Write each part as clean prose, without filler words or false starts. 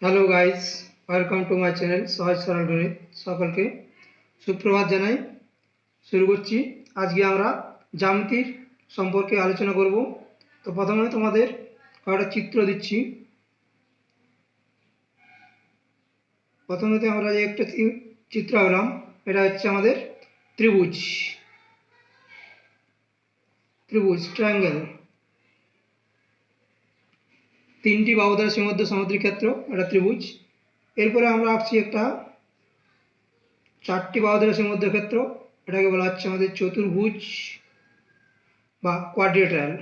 Hello guys, welcome to my channel সহজ সরল গণিত। সকলকে সুপ্রভাত জানাই। শুরু করছি। আজকে আমরা জ্যামিতির সম্পর্কে আলোচনা করব। তো প্রথমে তোমাদের কয়েকটা চিত্র দিচ্ছি। প্রথমে আমরা যে একটা চিত্র আঁকলাম, এটা হচ্ছে আমাদের ত্রিভুজ ট্রায়াঙ্গেল। তিনটি বাহু দ্বারা সীমাবদ্ধ সামুদ্রিক ক্ষেত্র, এটা ত্রিভুজ। এরপরে আমরা আঁকছি একটা চারটি বাহু দ্বারা সীমাবদ্ধ ক্ষেত্র, এটাকে বলা হচ্ছে আমাদের চতুর্ভুজ বা কোয়াড্রিল্যাটারাল।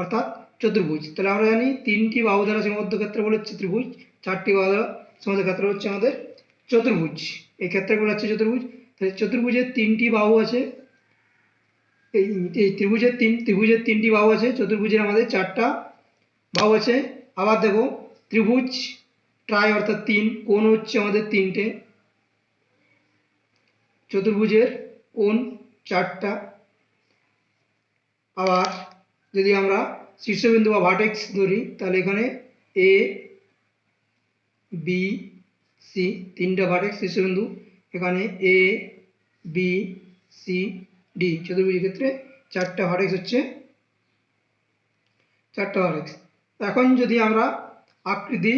অর্থাৎ চতুর্ভুজ। তাহলে আমরা জানি তিনটি বাহু দ্বারা সীমাবদ্ধ ক্ষেত্র বলে হচ্ছে ত্রিভুজ, চারটি বাহু দ্বারা সীমাবদ্ধ ক্ষেত্র হচ্ছে আমাদের চতুর্ভুজ। এই ক্ষেত্রগুলো হচ্ছে চতুর্ভুজ। তাহলে চতুর্ভুজের তিনটি বাহু আছে। এই ত্রিভুজের তিনটি বাহু আছে, চতুর্ভুজের আমাদের চারটা বাহু আছে। আবার দেখো, ত্রিভুজ ট্রাই অর্থাৎ তিন, কোণ হচ্ছে আমাদের তিনটে, চতুর্ভুজের কোণ চারটা। আবার যদি আমরা শীর্ষবিন্দু বা ভার্টেক্স ধরি, তাহলে এখানে এ বি সি তিনটা ভার্টেক্স শীর্ষবিন্দু, এখানে এ বি সি ডি। চতুর্ভুজের ক্ষেত্রে চারটা ভার্টেক্স হচ্ছে চারটা ভার্টেক্স। এখন যদি আমরা আকৃতি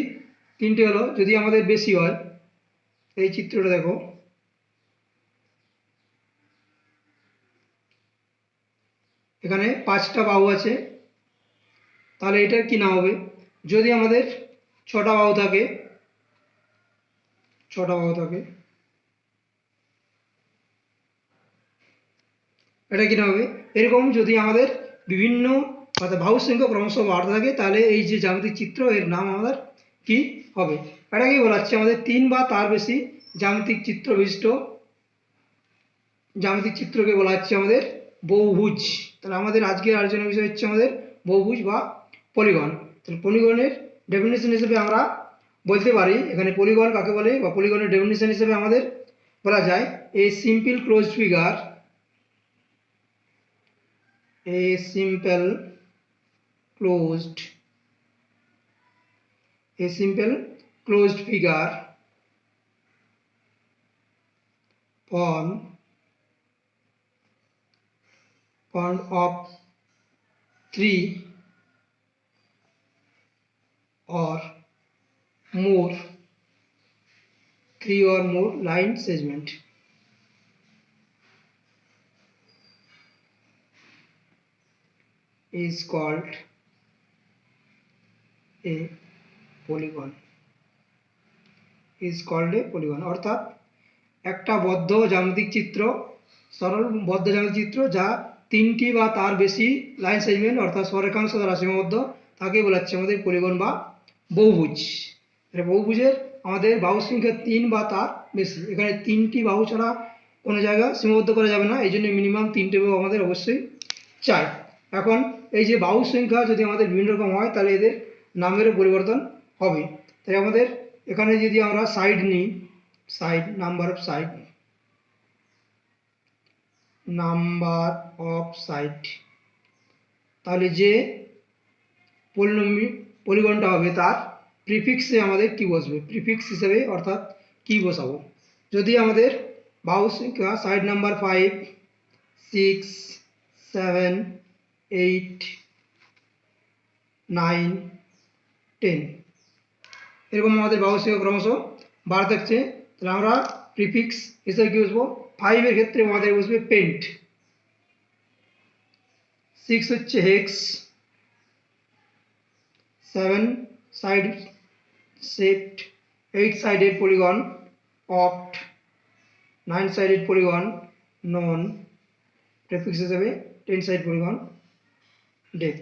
তিনটে হলো, যদি আমাদের বেশি হয়, এই চিত্রটা দেখো, এখানে পাঁচটা বাহু আছে, তাহলে এটার কি নাম হবে? যদি আমাদের ছটা বাহু থাকে, এটা কি নাম হবে? এরকম যদি আমাদের বিভিন্ন অর্থাৎ বাহুর সংখ্যা ক্রমশ বাড়তে থাকে, তাহলে এই যে জ্যামিতিক চিত্র, এর নাম আমাদের কি হবে? এটাকেই বলা হচ্ছে আমাদের তিন বা তার বেশি জ্যামিতিক চিত্র বিশিষ্ট জ্যামিতিক চিত্রকে বলা হচ্ছে আমাদের বহুভুজ। তাহলে আমাদের আজকের আলোচনার বিষয় হচ্ছে আমাদের বহুভুজ বা পলিগন। তাহলে পলিগনের ডেফিনেশন হিসেবে আমরা বলতে পারি, এখানে পলিগন কাকে বলে বা পলিগনের ডেফিনেশন হিসেবে আমাদের বলা যায় a simple closed figure, a simple closed figure formed of three or more line segment is called a polygon. অর্থাৎ একটা বদ্ধ জ্যামিতিক চিত্র, সরল বদ্ধ জ্যামিতিক চিত্র যা তিনটি বা তার বেশি লাইন সেগমেন্ট অর্থাৎ সরেখাংশ দ্বারা সীমাবদ্ধ, তাকে বলা হচ্ছে আমাদের পলিগন বা বহুভুজ। বহুভুজের আমাদের বাহু সংখ্যা তিন বা তার বেশি। এখানে তিনটি বাহু ছাড়া কোনো জায়গা সীমাবদ্ধ করা যাবে না, এই জন্য মিনিমাম তিনটে বাহু আমাদের অবশ্যই চাই। এখন এই যে বাহু সংখ্যা যদি আমাদের বিভিন্ন রকম হয়, তাহলে এদের নামেরও পরিবর্তন হবে। তাই আমাদের এখানে যদি আমরা সাইড নিই, নাম্বার অফ সাইড, তাহলে যে পলিগনটা হবে তার প্রিফিক্সে আমাদের কি বসবে, প্রিফিক্স হিসেবে অর্থাৎ কি বসাবো। যদি আমাদের বাহু সংখ্যা সাইড নাম্বার 5, 6, 7, 8, 9, 10 এরকম আমাদের বাহু সংখ্যা ক্রমশ বাড়তে থাকছে, তাহলে আমরা প্রিফিক্স হিসেবে কি বসবো? 5 এর ক্ষেত্রে আমাদের বসবে পেন্ট, 6 হচ্ছে hex, 7 side shaped, 8 sided polygon oct, 9 sided polygon নন, প্রিফিক্স হিসেবে 10 সাইড পলিগন ডেক।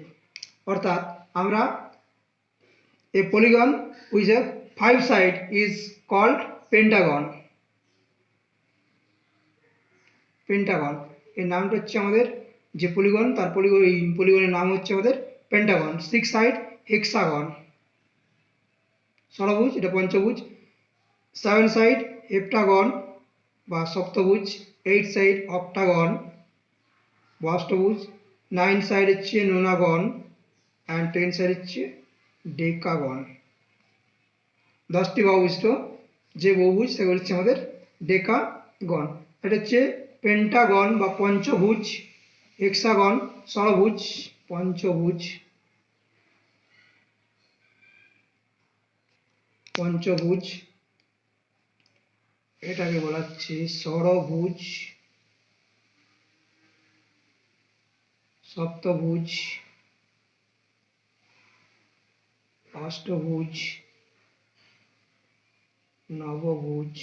অর্থাৎ আমরা a polygon with a 5 side is called pentagon. এর নামটা হচ্ছে আমাদের যে পলিগন, তার পলিগনের নাম হচ্ছে আমাদের পেন্টাগন। 6 সাইড হেক্সাগন ষড়ভুজ, এটা পঞ্চভুজ। 7 সাইড হেপ্টাগন বা সপ্তভুজ, 8 সাইড অক্টাগন বা অষ্টভুজ, 9 সাইড হচ্ছে নোনাগন অ্যান্ড 10 সাইড হচ্ছে ডেকাগন। 10টি বহুভুজ যে বহুভুজ সেগুলো হচ্ছে আমাদের ডেকাগন। এটা হচ্ছে পেন্টাগন বা পঞ্চভুজ, হেক্সাগন ষড়ভুজ, পঞ্চভুজ, পঞ্চভুজ এটাকে বলা হচ্ছে ষড়ভুজ, সপ্তভুজ, অষ্টভুজ, নবভুজ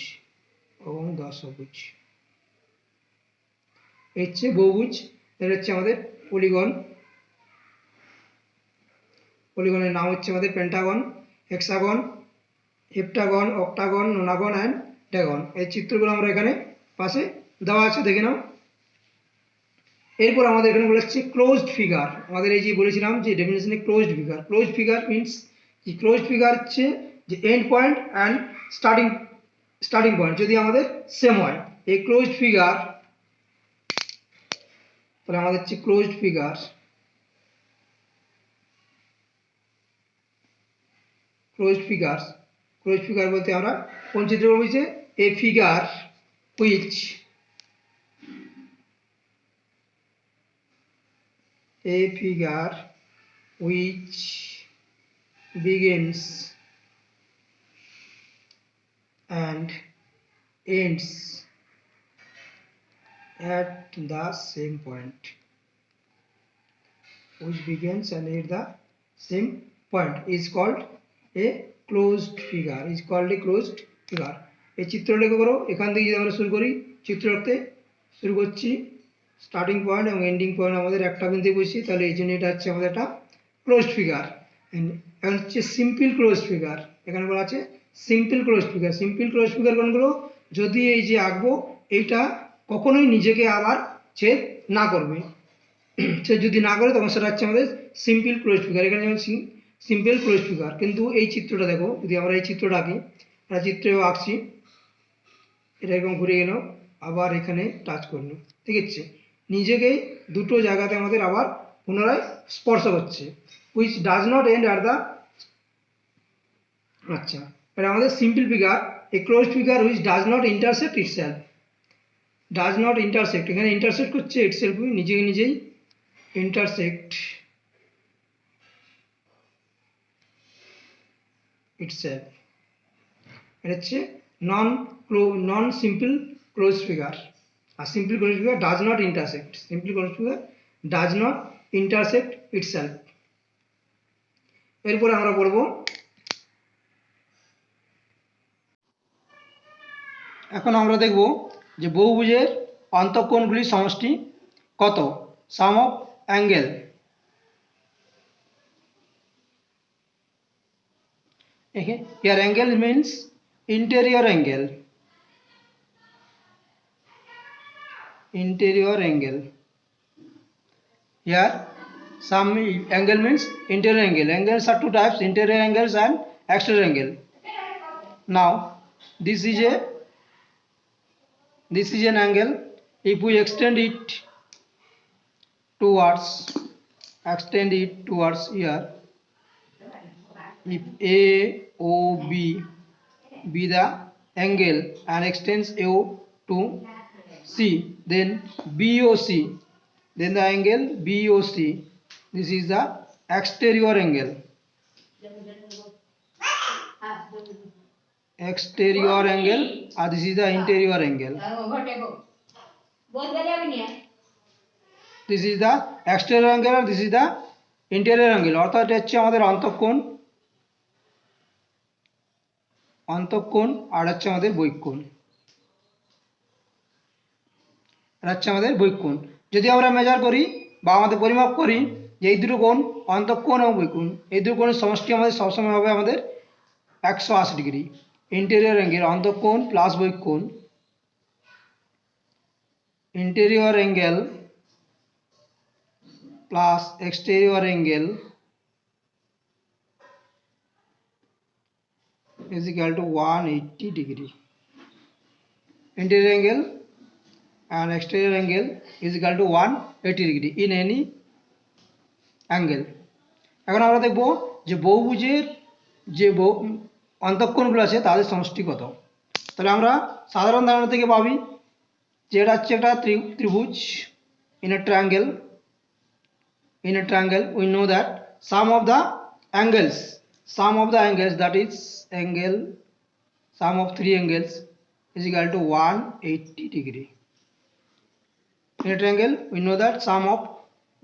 এবং দশভুজ। এই হচ্ছে বহুভুজ। এটা হচ্ছে আমাদের পলিগন। পলিগনের নাম হচ্ছে আমাদের pentagon, hexagon, heptagon, octagon, nonagon and decagon. এই চিত্রগুলো আমরা এখানে পাশে দেওয়া আছে, দেখে নাও। এরপর আমাদের এখানে বলা হচ্ছে ক্লোজড ফিগার। আমাদের এই যে বলেছিলাম যে ডেফিনেশনে closed figure. Closed figure means কি? ক্লোজড ফিগার হচ্ছে যে end point and starting point যদি আমাদের সেম হয়, এই ক্লোজড ফিগার, তাহলে আমাদের হচ্ছে ক্লোজড ফিগার। ক্লোজড ফিগার বলতে আমরা কোন চিত্র বলছি? এ figure which begins and ends at the same point. Which begins and ends the same point is called a closed figure. Is called a closed figure. এই চিত্রটা লক্ষ্য করো, এখান থেকে যদি আমরা শুরু করি, চিত্র আঁকতে শুরু করছি, স্টার্টিং পয়েন্ট এবং এন্ডিং পয়েন্ট আমাদের একটা বিন্দু বসি, তাহলে এই জন্য এটা হচ্ছে আমাদের একটা ক্লোজড ফিগার। এখন হচ্ছে সিম্পল ক্লোজড ফিগার। এখানে বলা আছে simple closed figure. Simple closed figure কোনগুলো? যদি এই যে আঁকবো এইটা কখনোই নিজেকে আবার ছেদ না করবে, সে যদি না করে তখন সেটা হচ্ছে আমাদের সিম্পল ক্লোজড ফিগার। এখানে যেমন সিম্পল ক্লোজড ফিগার। কিন্তু এই চিত্রটা দেখো, যদি আমরা এই চিত্রটা আঁকি, একটা চিত্রেও আঁকছি, এটা এরকম ঘুরে গেল, আবার এখানে টাচ করলো, ঠিক আছে? নিজেকেই দুটো জায়গাতে আমাদের আবার পুনরায় স্পর্শ করছে। Which does not end at the, আচ্ছা, এটা আমাদের simple figure. A closed figure which does not intersect itself. Does not intersect, এখানে ইন্টারসেক্ট করছে ইটসেলফ, নিজেই intersect itself. এটা হচ্ছে নন সিম্পল ক্লোজ ফিগার। আর simple close figure does not intersect. Simple close figure does not intersect itself. এরপরে আমরা পড়ব, এখন আমরা দেখব যে বহুভুজের অন্তঃকোণগুলির সমষ্টি কত? Sum of angle. Here angle means interior angle. Interior angle. Here some angle means interior angle. Angles are two types: interior angles and exterior angle. Now this is an angle. If we extend it towards here, if AOB be the angle and extends AO to C, then BOC, then the angle BOC, this is the exterior angle. Exterior angle, and this is the interior angle. This is the exterior angle and this is the interior angle. অর্থাৎ এটা হচ্ছে আমাদের অন্তঃকোণ, আর হচ্ছে আমাদের বহিঃকোণ। এটা হচ্ছে আমাদের বহিঃকোণ। যদি আমরা মেজার করি বা আমাদের পরিমাপ করি যে এই দুটো কোণ, অন্তঃকোণ এবং বহিঃকোণ, এই দুটো কোণের সমষ্টি আমাদের সবসময় হবে আমাদের 180 ডিগ্রি। ইন্টেরিয়র অ্যাঙ্গেল অন্তঃকোণ প্লাস বহিঃকোণ, interior angle plus exterior angle is equal to 180 degree. Interior angle and exterior angle is equal to 180 degree in any angle. এখন আমরা দেখব যে বহুভুজের যে অন্তঃকোণগুলো আছে তাদের সমষ্টি কত। তাহলে আমরা সাধারণ ধারণা থেকে ভাবি যে এটা হচ্ছে একটা ত্রিভুজ in a triangle. In a triangle we know that sum of the angles that is angle, sum of three angles is equal to 180 degree. In a triangle we know that sum of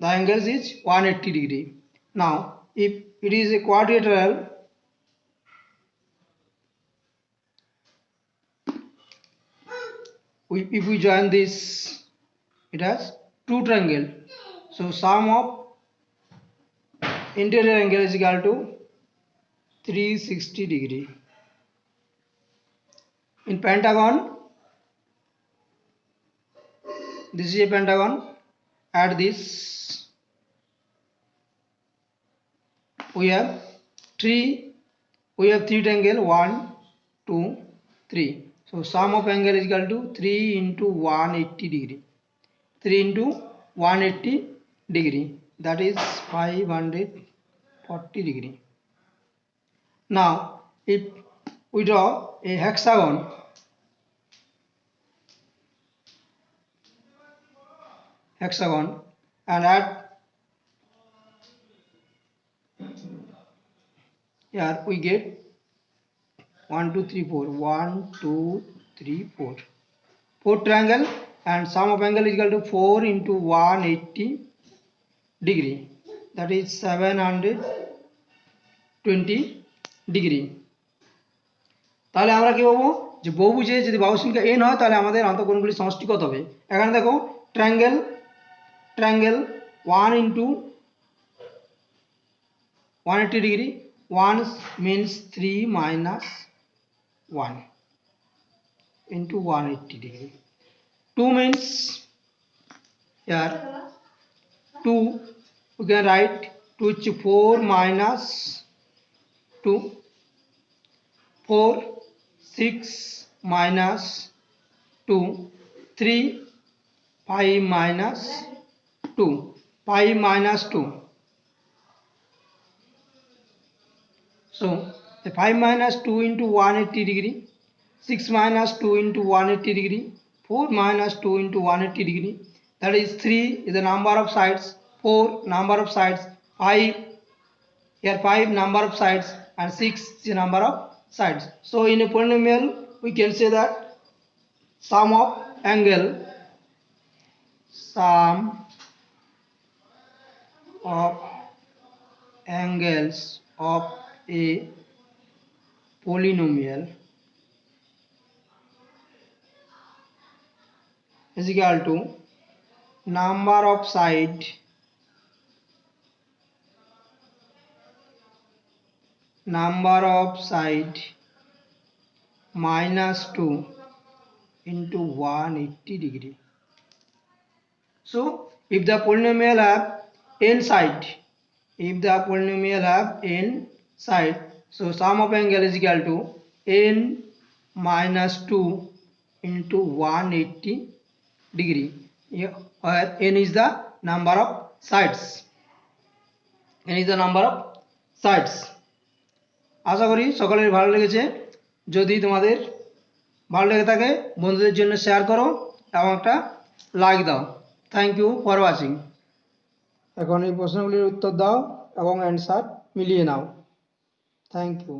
the angles is 180 degree. Now if it is a quadrilateral, if we join this, it has two triangle, so sum of interior angle is equal to 360 degree. In pentagon, this is a pentagon, at this we have three triangle, 1 2 3, so sum of angle is equal to 3 into 180 degree, 3 into 180 degree, that is 540 degree. Now if we draw a hexagon, and add here we get 1 2 3 4, 1 2 3 4, 4 triangle, and sum of angle is equal to 4 into 180 degree, that is 720 degree. তাহলে আমরা কি পাবো যে বহুভুজে যদি বাহু সংখ্যা n হয় তাহলে আমাদের অন্তঃকোণগুলির সমষ্টি কত হবে। এখানে দেখো triangle 1 into 180 degree, 1 means 3 minus 1 into 180 degree. 2 means here 2 we can write 2 is 4 minus 2, 4 6 minus 2, 3 5 minus 2, 5 minus 2. So the 5 minus 2 into 180 degree, 6 minus 2 into 180 degree, 4 minus 2 into 180 degree, that is 3 is the number of sides, 4 number of sides, 5 here 5 number of sides, and 6 is the number of sides. So in a polynomial we can say that sum of angles of a polynomial is equal to number of side minus 2 into 180 degree. So if the polynomial have n side, so sum of angle is equal to n minus 2 into 180 degree, where n is the number of sides. আশা করি সকলের ভালো লেগেছে। যদি তোমাদের ভালো লেগে থাকে বন্ধুদের জন্য শেয়ার করো এবং একটা লাইক দাও। Thank you for watching. এখন এই প্রশ্নগুলির উত্তর দাও এবং অ্যান্সার মিলিয়ে নাও। Thank you.